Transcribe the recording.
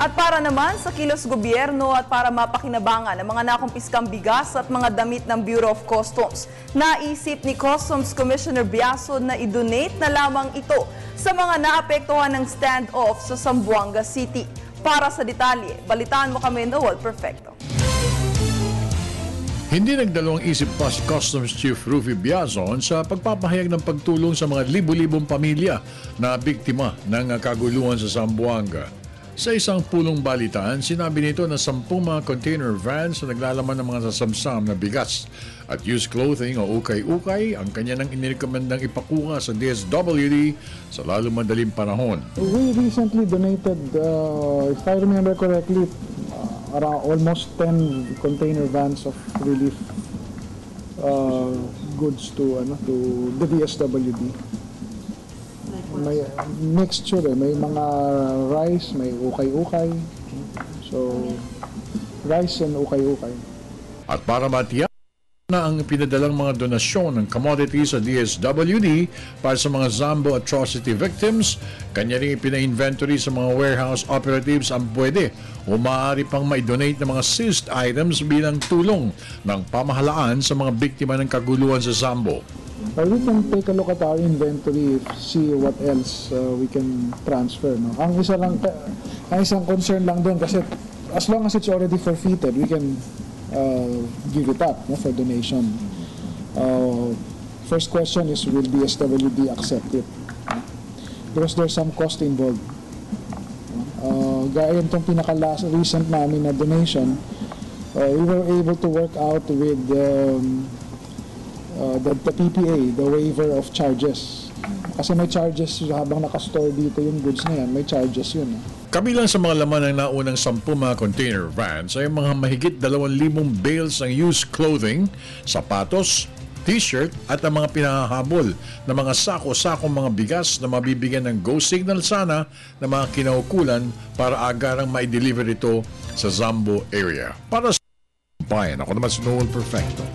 At para naman sa kilos gobyerno at para mapakinabangan ang mga nakumpiskang bigas at mga damit ng Bureau of Customs, naisip ni Customs Commissioner Biaso na i-donate na lamang ito sa mga naapektuhan ng standoff sa Zamboanga City. Para sa detalye, balitaan mo kami Noel Perfecto. Hindi nagdalawang isip pa si Customs Chief Rufy Biazon sa pagpapahayag ng pagtulong sa mga libu-libong pamilya na biktima ng kaguluhan sa Zamboanga. Sa isang pulong balitaan, sinabi nito na 10 mga container vans na naglalaman ng mga sasamsam na bigas at used clothing o ukay-ukay ang kanya nang inirekomendang ipakuha sa DSWD sa lalo madaling panahon. We recently donated, if I remember correctly, around almost 10 container vans of relief goods to the DSWD. May mixture, may mga rice, may ukay-ukay. So, rice and ukay-ukay. At para matiyak na ang pinadalang mga donasyon ng commodities sa DSWD para sa mga Zambo atrocity victims, kanya rin ipina-inventory sa mga warehouse operatives ang pwede o maaari pang ma-donate ng mga seized items bilang tulong ng pamahalaan sa mga biktima ng kaguluhan sa Zambo. We can take a look at our inventory, see what else we can transfer. No? Ang isang concern lang doon kasi as long as it's already forfeited, we can give it up for donation. First question is, will DSWD accept it? Because there's some cost involved. Gaya itong pinaka-last recent namin na donation, we were able to work out with the PPA, the waiver of charges. Kasi may charges habang nakastore dito yung goods na yan, may charges yun. Kabilang sa mga laman ng naunang 10 mga container vans ay mga mahigit 2,000 bales ng used clothing, sapatos, t-shirt at ang mga pinahahabol na mga sako-sako mga bigas na mabibigyan ng go signal sana na mga kinaukulan para agarang ma-deliver ito sa Zambo area. Para sa bayan, ako naman si Noel Perfecto.